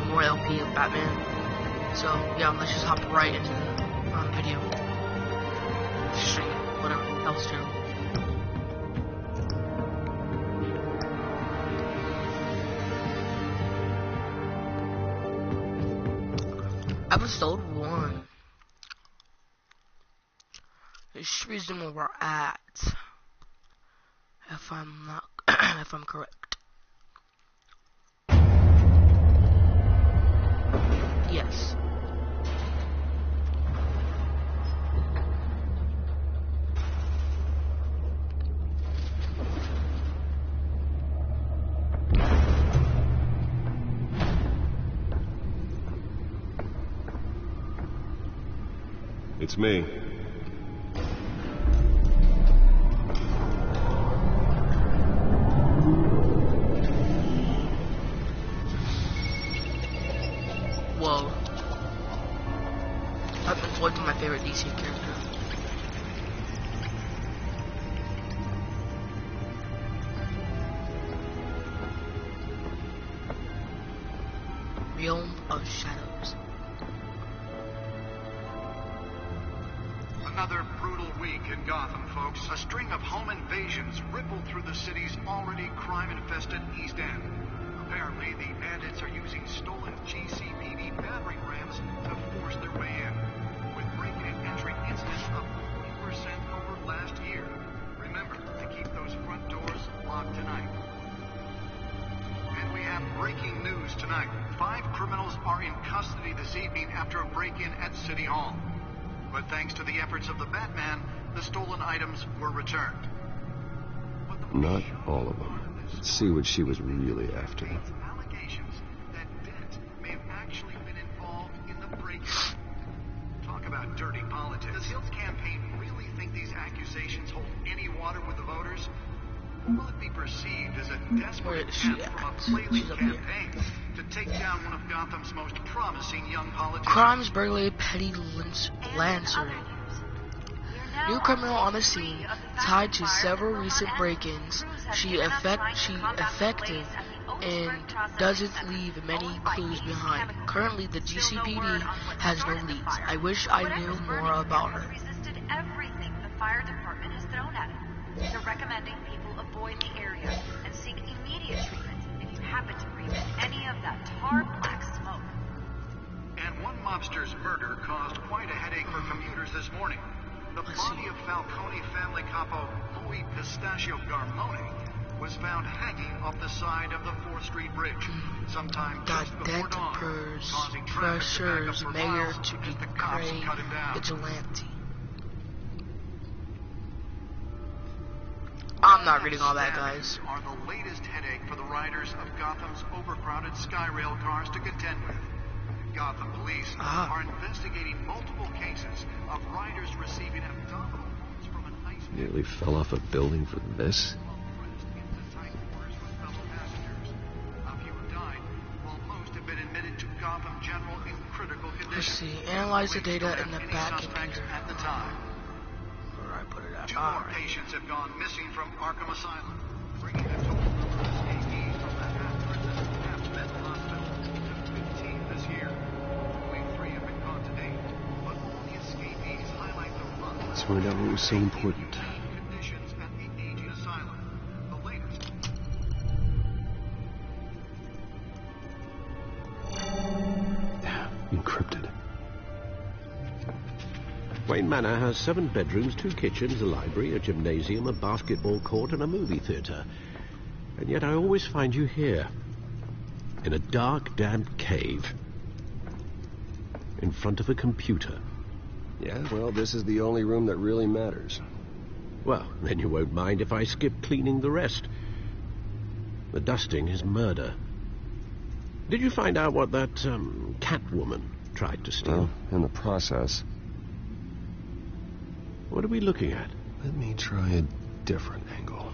more LP of Batman. So yeah, let's just hop right into the video. Stream, whatever, else channel. Episode 1. This should resume where we're at. If I'm not, if I'm correct. Yes. It's me. Whoa. Batman's always been my favorite DC character. Realm of Shadows. Another brutal week in Gotham, folks. A string of home invasions rippled through the city's already crime-infested East End. Apparently, the bandits are using stolen GCPD battering rams to force their way in, with break-in and entry incidents up 40% over last year. Remember to keep those front doors locked tonight. And we have breaking news tonight. 5 criminals are in custody this evening after a break-in at City Hall. But thanks to the efforts of the Batman, the stolen items were returned. Not all of them. Let's see what she was really after. Allegations that Dent may have actually been involved in the break-in. Talk about dirty politics. Does Hill's campaign really think these accusations hold any water with the voters? Or will it be perceived as a desperate attempt from a flailing campaign to take down one of Gotham's most promising young politicians? Crimes, burglary, petty lancering. New criminal on the scene, tied to several recent break-ins. She effective and doesn't leave many clues behind. Currently, the GCPD has no leads. I wish I knew more about her. Resisted everything the fire department has thrown at him. They're recommending people avoid the area and seek immediate treatment if you happen to breathe in any of that tar black smoke. And one mobster's murder caused quite a headache for commuters this morning. The body of Falcone family capo Louis Pistachio Garmone was found hanging off the side of the 4th Street Bridge sometime just before dawn, causing traffic to back up for mayor miles to as the cops cut him down. vigilante. I'm not reading all that, guys. Are the latest headache for the riders of Gotham's overcrowded Skyrail cars to contend with. Gotham police are investigating multiple cases of riders receiving abdominal wounds from an ice. Nearly fell off a building for this. A few have died, while most have been admitted to Gotham General in critical condition. Let's see. Analyze the data in the back computer. At the time. Where I put it at? 2 more patients have gone missing from Arkham Asylum, bringing the total number of escapees from the half mental hospital to 15 this year. Only 3 have been caught to date, but all the escapees highlight the run. Let's find out what was so important. Conditions at the aging asylum. The latest. Encrypted. Wayne Manor has 7 bedrooms, 2 kitchens, a library, a gymnasium, a basketball court, and a movie theatre. And yet I always find you here, in a dark, damp cave, in front of a computer. Yeah, well, this is the only room that really matters. Well, then you won't mind if I skip cleaning the rest. The dusting is murder. Did you find out what that, Catwoman tried to steal? Well, in the process. What are we looking at? Let me try a different angle.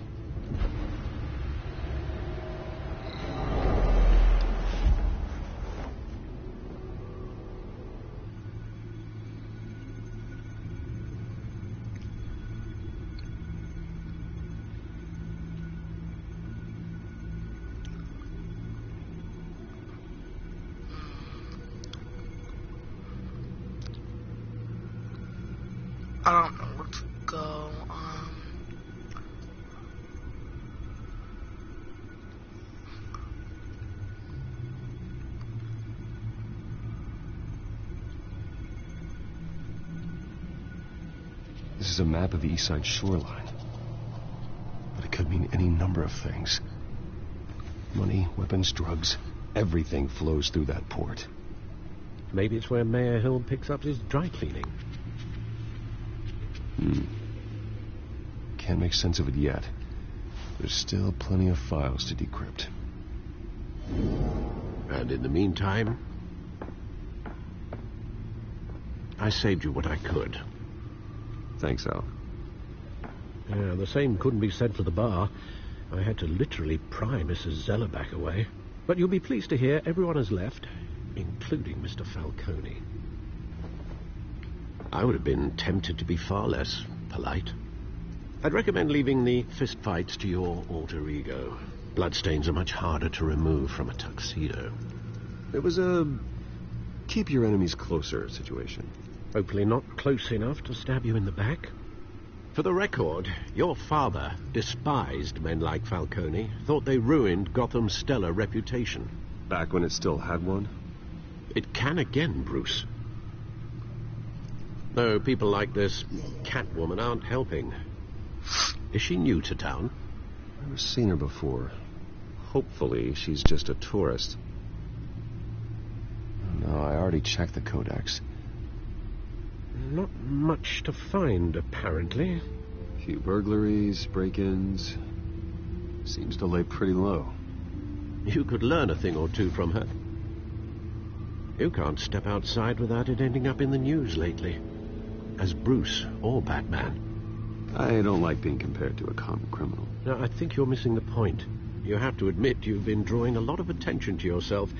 I don't know where to go. This is a map of the east side shoreline. But it could mean any number of things. Money, weapons, drugs, everything flows through that port. Maybe it's where Mayor Hill picks up his dry cleaning. Can't make sense of it yet. There's still plenty of files to decrypt. And in the meantime, I saved you what I could. Thanks, Al. Yeah, the same couldn't be said for the bar. I had to literally pry Mrs. Zellerback away. But you'll be pleased to hear everyone has left, including Mr. Falcone. I would have been tempted to be far less polite. I'd recommend leaving the fistfights to your alter ego. Bloodstains are much harder to remove from a tuxedo. It was a keep your enemies closer situation. Hopefully not close enough to stab you in the back. For the record, your father despised men like Falcone, thought they ruined Gotham's stellar reputation. Back when it still had one? It can again, Bruce. Though people like this Catwoman aren't helping. Is she new to town? Never seen her before. Hopefully she's just a tourist. No, I already checked the codex. Not much to find, apparently. Few burglaries, break-ins. Seems to lay pretty low. You could learn a thing or two from her. You can't step outside without it ending up in the news lately. As Bruce or Batman. I don't like being compared to a common criminal. Now, I think you're missing the point. You have to admit you've been drawing a lot of attention to yourself,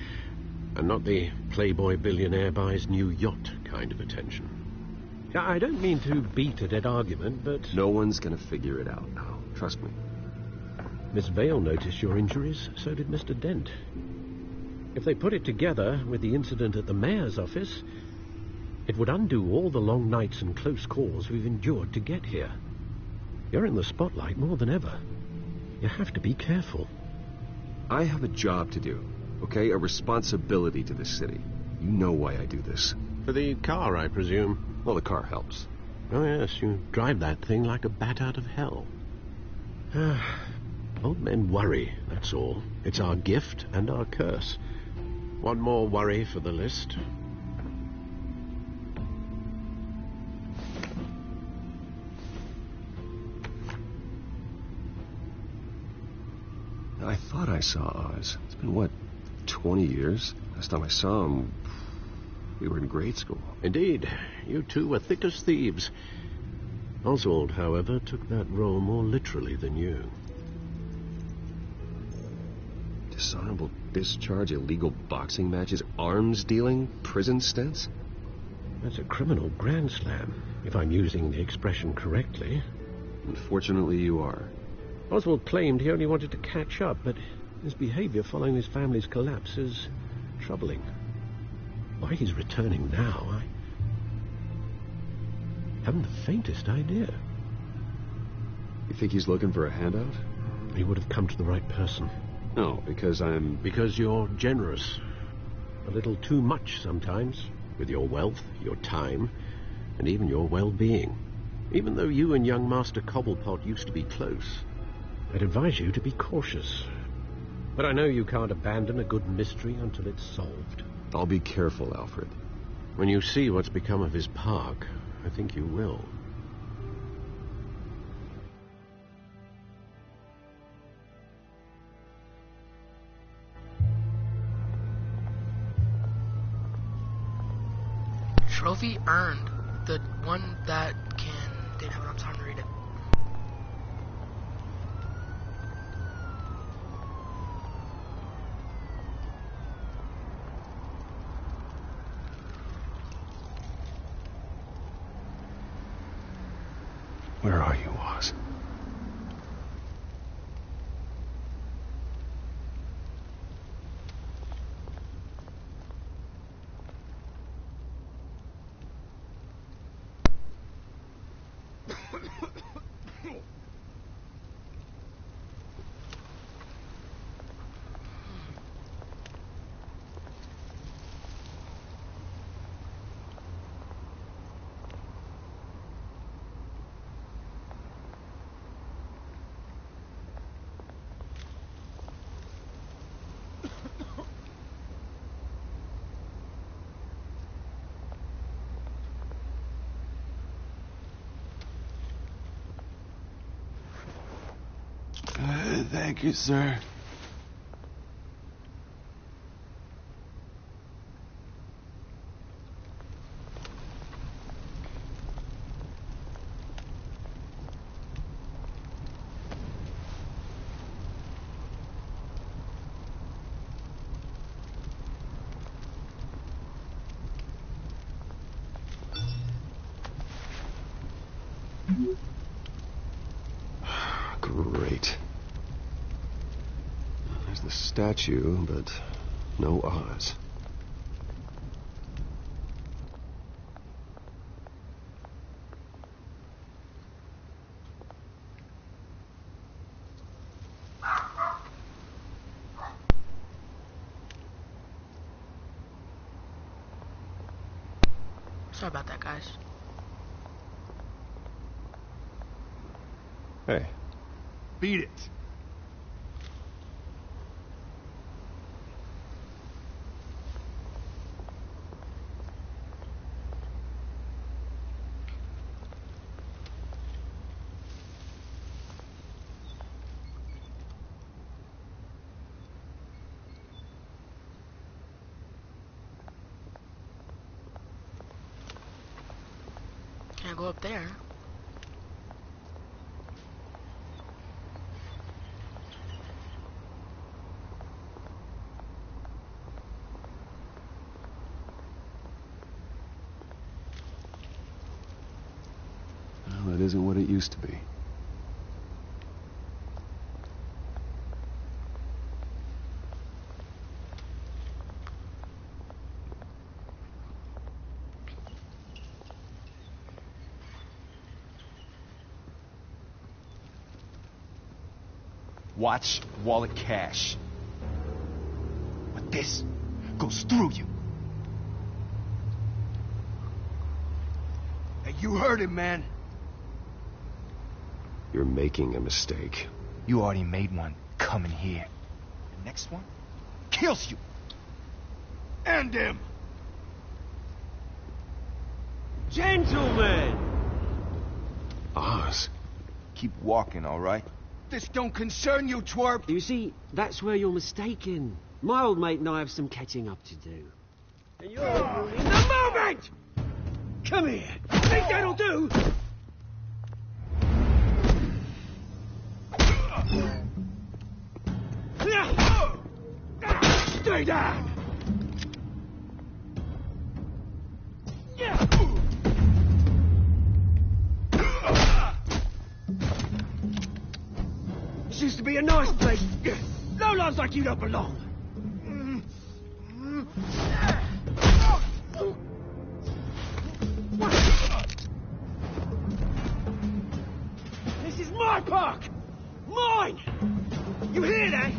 and not the playboy billionaire buys new yacht kind of attention. Now, I don't mean to beat a dead argument, but... No one's gonna figure it out now. Trust me. Miss Vale noticed your injuries, so did Mr. Dent. If they put it together with the incident at the mayor's office, it would undo all the long nights and close calls we've endured to get here. You're in the spotlight more than ever. You have to be careful. I have a job to do, okay? A responsibility to this city. You know why I do this. For the car, I presume. Well, the car helps. Oh, yes, you drive that thing like a bat out of hell. Old men worry, that's all. It's our gift and our curse. One more worry for the list. I thought I saw Oz. It's been, what, 20 years? Last time I saw him, we were in grade school. Indeed, you two were thick as thieves. Oswald, however, took that role more literally than you. Dishonorable discharge, illegal boxing matches, arms dealing, prison stints? That's a criminal grand slam, if I'm using the expression correctly. Unfortunately, you are. Oswald claimed he only wanted to catch up, but his behavior following his family's collapse is troubling. Why he's returning now, I haven't the faintest idea. You think he's looking for a handout? He would have come to the right person. No, because I'm... Because you're generous. A little too much sometimes, with your wealth, your time, and even your well-being. Even though you and young Master Cobblepot used to be close, I'd advise you to be cautious. But I know you can't abandon a good mystery until it's solved. I'll be careful, Alfred. When you see what's become of his park, I think you will. Trophy earned. The one that didn't have enough time to read it. Where are you, Oz? Thank you, sir. Great. There's the statue, but no Oz. Sorry about that, guys. Hey. Beat it. Can't go up there. Well, that isn't what it used to be. Watch wallet cash. But this goes through you. Hey, you heard it, man. You're making a mistake. You already made one coming here. The next one kills you. And him. Gentlemen! Oz? Keep walking, all right? This don't concern you, twerp. You see, that's where you're mistaken. My old mate and I have some catching up to do. And you're ruining the moment! Come here. Think that'll do? Stay down! This used to be a nice place. Lowlifes like you don't belong. This is my park! Mine! You hear that?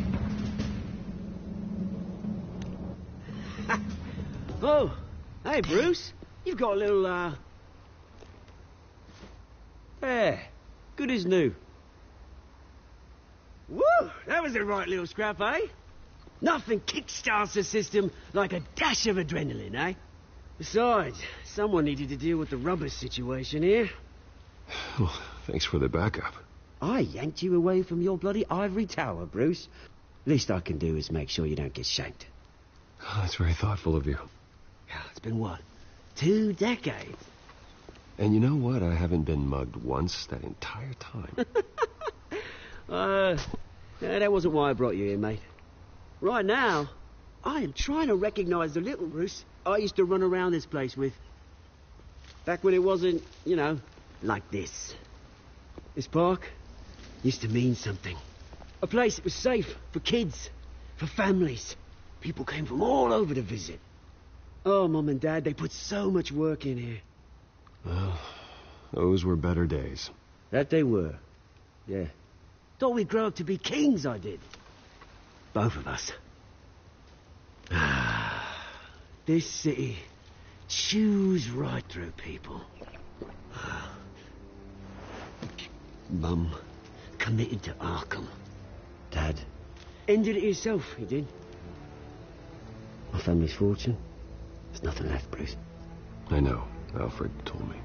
Oh, hey, Bruce. You've got a little, Yeah, good as new. Woo! That was a right little scrap, eh? Nothing kickstarts the system like a dash of adrenaline, eh? Besides, someone needed to deal with the rubber situation here. Well, thanks for the backup. I yanked you away from your bloody ivory tower, Bruce. Least I can do is make sure you don't get shanked. Oh, that's very thoughtful of you. It's been what? 2 decades? And you know what? I haven't been mugged once that entire time. That wasn't why I brought you here, mate. Right now, I am trying to recognize the little Bruce I used to run around this place with. Back when it wasn't, you know, like this. This park used to mean something. A place that was safe for kids, for families. People came from all over to visit. Oh, Mum and Dad, they put so much work in here. Well, those were better days. That they were. Yeah. Thought we'd grow up to be kings, I did. Both of us. This city chews right through people. Mum committed to Arkham. Dad ended it himself, he did. My family's fortune. There's nothing left, Bruce. I know. Alfred told me.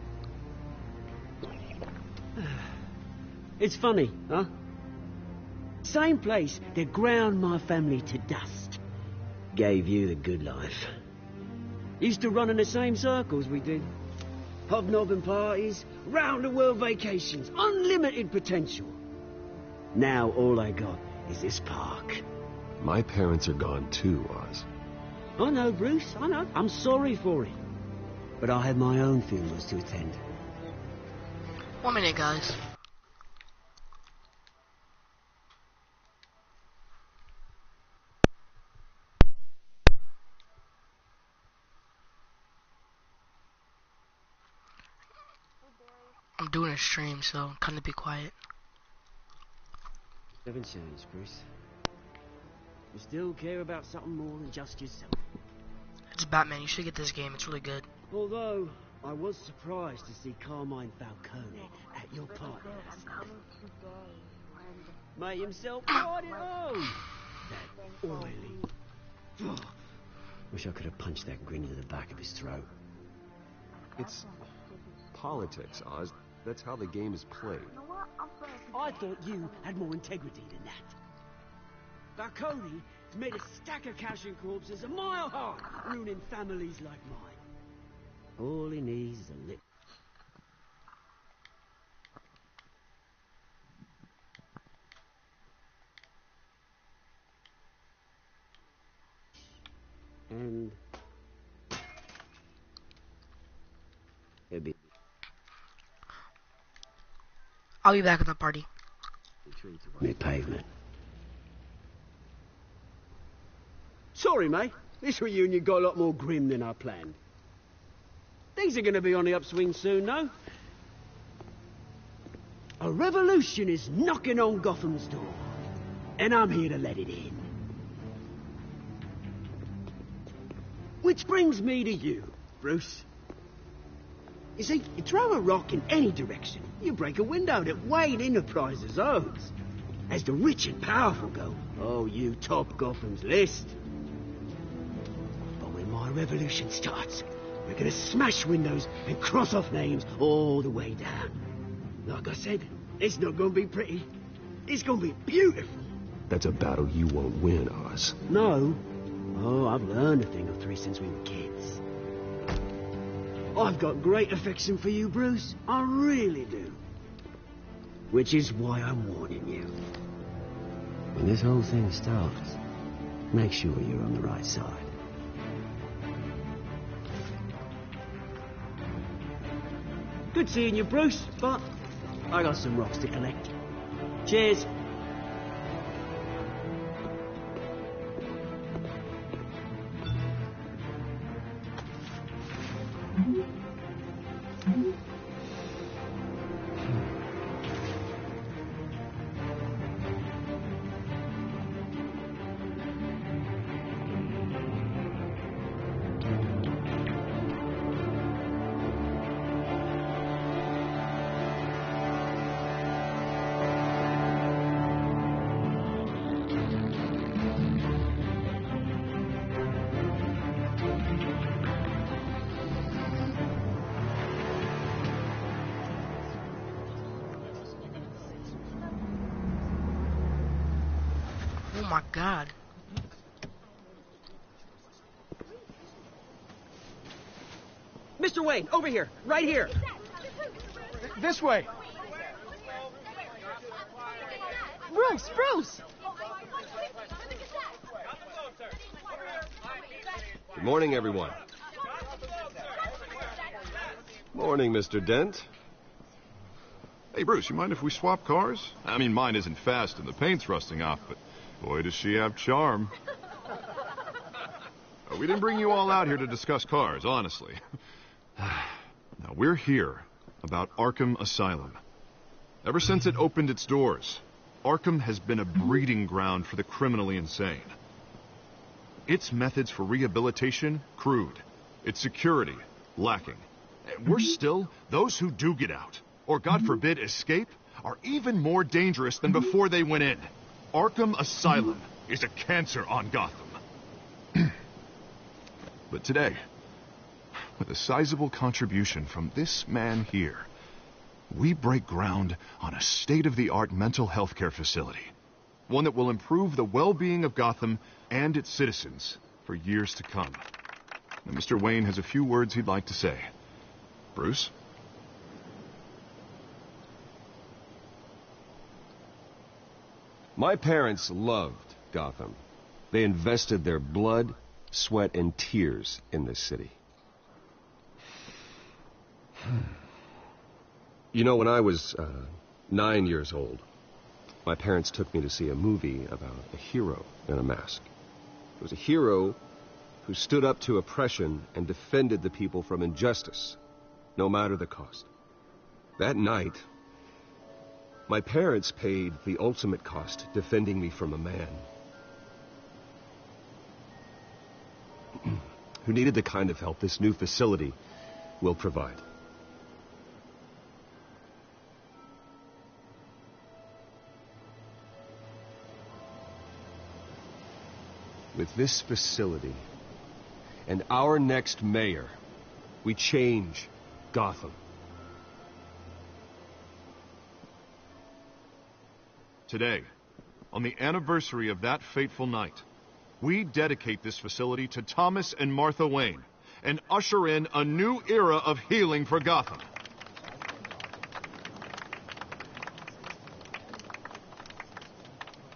It's funny, huh? Same place that ground my family to dust. Gave you the good life. Used to run in the same circles we did. Hobnobbing parties, round-the-world vacations, unlimited potential. Now all I got is this park. My parents are gone too, Oz. I know, Bruce, I know. I'm sorry for it. But I have my own funerals to attend. 1 minute, guys. I'm doing a stream, so kind of be quiet. Haven't changed, Bruce. You still care about something more than just yourself. It's BatMan. You should get this game. It's really good. Although, I was surprised to see Carmine Falcone at your party last night. Made himself right at home. That oily. Wish I could have punched that grin into the back of his throat. It's politics, Oz. That's how the game is played. I thought you had more integrity than that. Falcone has made a stack of cash and corpses a mile high, ruining families like mine. All he needs is a lip. And it'd be I'll be back in the party. Mid-pavement. Sorry, mate. This reunion got a lot more grim than I planned. Things are going to be on the upswing soon, though. A revolution is knocking on Gotham's door, and I'm here to let it in. Which brings me to you, Bruce. You see, you throw a rock in any direction, you break a window that Wayne Enterprises owns. As the rich and powerful go, oh, you top Gotham's list. But when my revolution starts, we're gonna smash windows and cross off names all the way down. Like I said, it's not gonna be pretty. It's gonna be beautiful. That's a battle you won't win, Oz. No. Oh, I've learned a thing or three since we were kids. I've got great affection for you, Bruce. I really do. Which is why I'm warning you. When this whole thing starts, make sure you're on the right side. Good seeing you, Bruce, but I got some rocks to collect. Cheers. Oh my god. Mr. Wayne, over here, right here. This way. Bruce, Bruce! Good morning, everyone. Morning, Mr. Dent. Hey, Bruce, you mind if we swap cars? I mean, mine isn't fast and the paint's rusting off, but boy, does she have charm. We didn't bring you all out here to discuss cars, honestly. Now, we're here about Arkham Asylum. Ever since it opened its doors, Arkham has been a breeding ground for the criminally insane. Its methods for rehabilitation, crude. Its security, lacking. Worse still, those who do get out, or God forbid escape, are even more dangerous than before they went in. Arkham Asylum is a cancer on Gotham. But today, with a sizable contribution from this man here, we break ground on a state-of-the-art mental health care facility. One that will improve the well-being of Gotham and its citizens for years to come. And Mr. Wayne has a few words he'd like to say. Bruce? My parents loved Gotham. They invested their blood, sweat, and tears in this city. You know, when I was 9 years old, my parents took me to see a movie about a hero in a mask. It was a hero who stood up to oppression and defended the people from injustice, no matter the cost. That night, my parents paid the ultimate cost defending me from a man who needed the kind of help this new facility will provide. With this facility and our next mayor, we change Gotham. Today, on the anniversary of that fateful night, we dedicate this facility to Thomas and Martha Wayne and usher in a new era of healing for Gotham.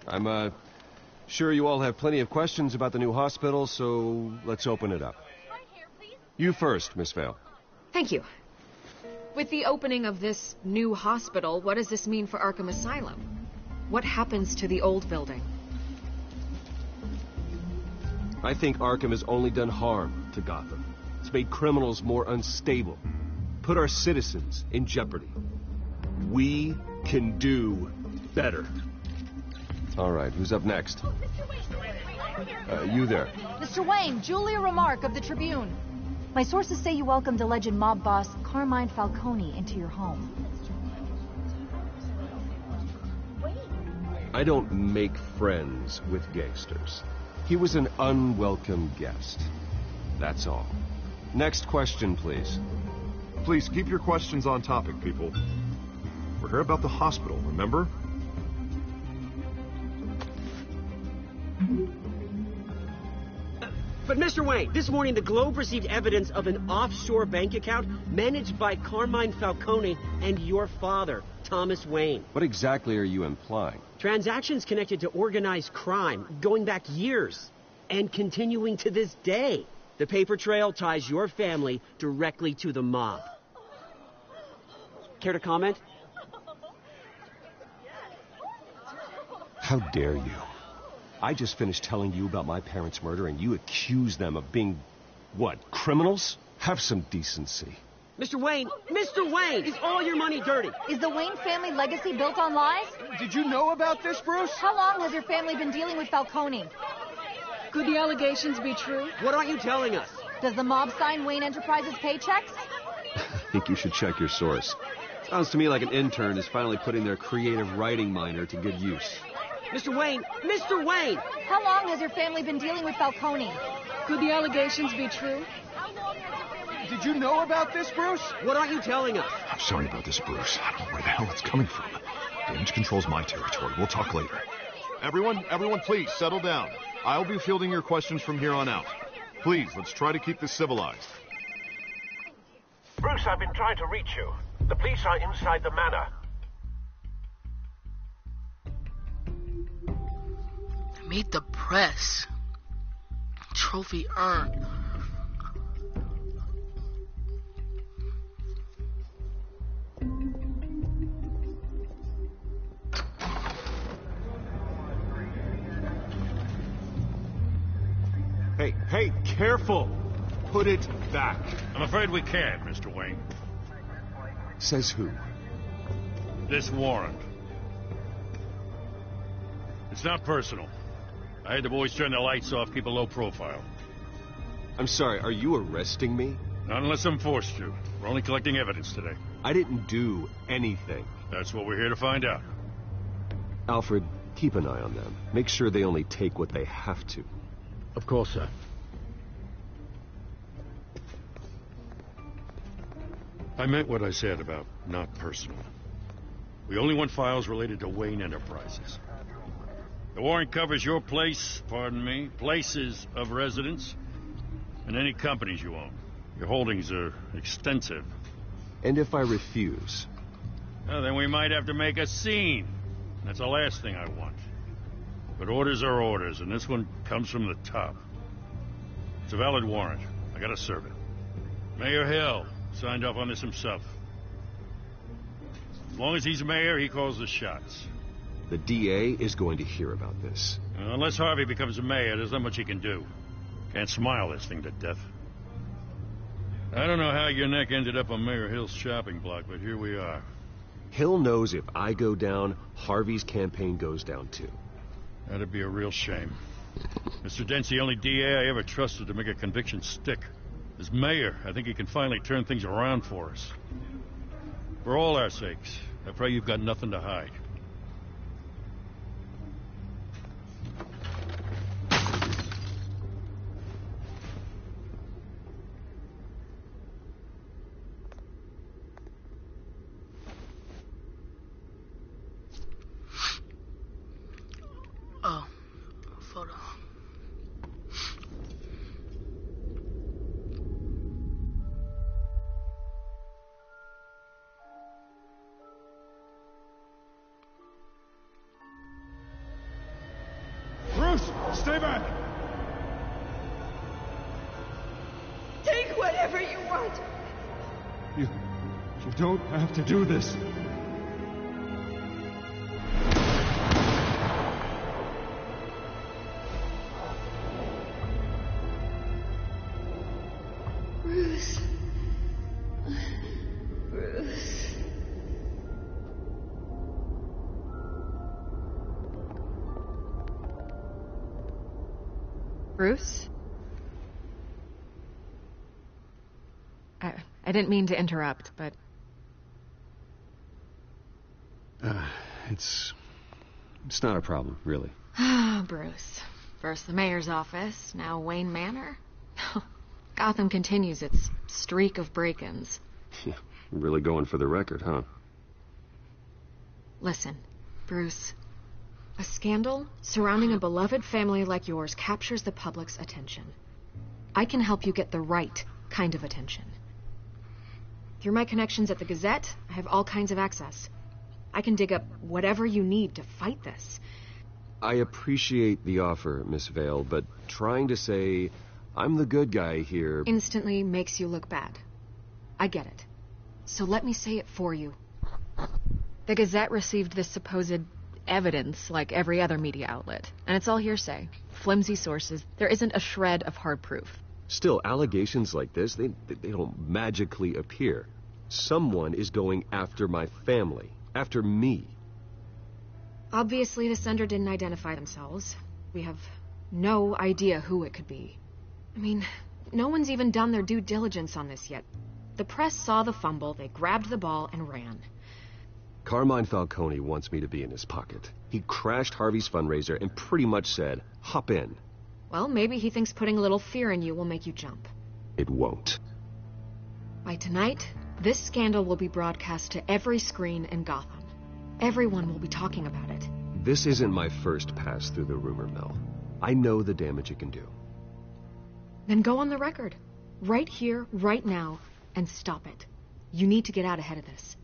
I'm sure you all have plenty of questions about the new hospital, so let's open it up. You first, Miss Vale. Thank you. With the opening of this new hospital, what does this mean for Arkham Asylum? What happens to the old building? I think Arkham has only done harm to Gotham. It's made criminals more unstable, put our citizens in jeopardy. We can do better. All right, who's up next? You there. Mr. Wayne, Julia Remark of the Tribune. My sources say you welcomed alleged mob boss Carmine Falcone into your home. I don't make friends with gangsters. He was an unwelcome guest. That's all. Next question, please. Please keep your questions on topic, people. We're here about the hospital, remember? But Mr. Wayne, this morning the Globe received evidence of an offshore bank account managed by Carmine Falcone and your father, Thomas Wayne. What exactly are you implying? Transactions connected to organized crime going back years and continuing to this day. The paper trail ties your family directly to the mob. Care to comment? How dare you? I just finished telling you about my parents' murder and you accuse them of being, what, criminals? Have some decency. Mr. Wayne, is all your money dirty? Is the Wayne family legacy built on lies? Did you know about this, Bruce? How long has your family been dealing with Falcone? Could the allegations be true? What aren't you telling us? Does the mob sign Wayne Enterprises paychecks? I think you should check your source. Sounds to me like an intern is finally putting their creative writing minor to good use. Mr. Wayne! How long has your family been dealing with Falcone? Could the allegations be true? Did you know about this, Bruce? What aren't you telling us? I'm sorry about this, Bruce. I don't know where the hell it's coming from. Damage control's my territory. We'll talk later. Everyone, please, settle down. I'll be fielding your questions from here on out. Please, let's try to keep this civilized. Bruce, I've been trying to reach you. The police are inside the manor. Meet the press. Trophy earned. Hey, careful! Put it back. I'm afraid we can't, Mr. Wayne. Says who? This warrant. It's not personal. I had the boys turn the lights off, keep a low profile. I'm sorry, are you arresting me? Not unless I'm forced to. We're only collecting evidence today. I didn't do anything. That's what we're here to find out. Alfred, keep an eye on them. Make sure they only take what they have to. Of course, sir. I meant what I said about not personal. We only want files related to Wayne Enterprises. The warrant covers your place, pardon me, places of residence, and any companies you own. Your holdings are extensive. And if I refuse? Well, then we might have to make a scene. That's the last thing I want. But orders are orders, and this one comes from the top. It's a valid warrant. I gotta serve it. Mayor Hill signed off on this himself. As long as he's mayor, he calls the shots. The DA is going to hear about this. Unless Harvey becomes a mayor, there's not much he can do. Can't smile this thing to death. I don't know how your neck ended up on Mayor Hill's shopping block, but here we are. Hill knows if I go down, Harvey's campaign goes down too. That'd be a real shame. Mr. Dent's the only DA I ever trusted to make a conviction stick. As mayor, I think he can finally turn things around for us. For all our sakes, I pray you've got nothing to hide. Oh, photo. Bruce, stay back! Take whatever you want. You don't have to do this. Bruce. Bruce. Bruce? I didn't mean to interrupt, but... It's not a problem, really. Bruce. First the mayor's office, now Wayne Manor. Gotham continues its streak of break-ins. Yeah, really going for the record, huh? Listen, Bruce. A scandal surrounding a beloved family like yours captures the public's attention. I can help you get the right kind of attention. Through my connections at the Gazette, I have all kinds of access. I can dig up whatever you need to fight this. I appreciate the offer, Miss Vale, but trying to say I'm the good guy here... instantly makes you look bad. I get it. So let me say it for you. The Gazette received this supposed evidence like every other media outlet, and it's all hearsay. Flimsy sources. There isn't a shred of hard proof. Still, allegations like this, they don't magically appear. Someone is going after my family, after me. Obviously, the sender didn't identify themselves. We have no idea who it could be. I mean, no one's even done their due diligence on this yet. The press saw the fumble, they grabbed the ball and ran. Carmine Falcone wants me to be in his pocket. He crashed Harvey's fundraiser and pretty much said, hop in. Well, maybe he thinks putting a little fear in you will make you jump. It won't. By tonight, this scandal will be broadcast to every screen in Gotham. Everyone will be talking about it. This isn't my first pass through the rumor mill. I know the damage it can do. Then go on the record. Right here, right now, and stop it. You need to get out ahead of this.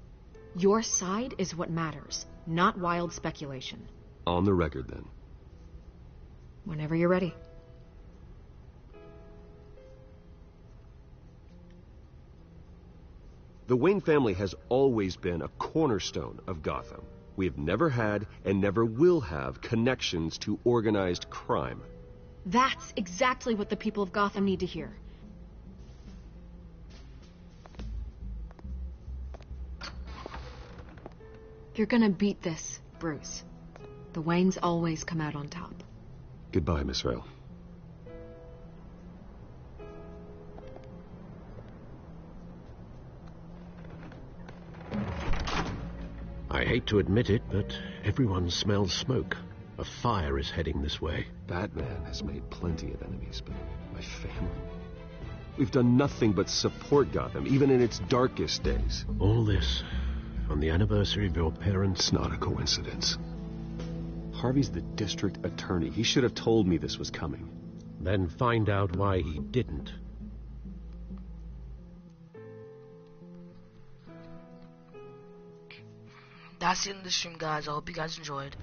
Your side is what matters, not wild speculation. On the record, then. Whenever you're ready. The Wayne family has always been a cornerstone of Gotham. We have never had and never will have connections to organized crime. That's exactly what the people of Gotham need to hear. You're gonna beat this, Bruce. The Waynes always come out on top. Goodbye, Miss Vale. I hate to admit it, but everyone smells smoke. A fire is heading this way. BatMan has made plenty of enemies, but my family... We've done nothing but support Gotham, even in its darkest days. All this on the anniversary of your parents' It's not a coincidence. Harvey's the district attorney. He should have told me this was coming. Then find out why he didn't. That's the end of the stream, guys. I hope you guys enjoyed.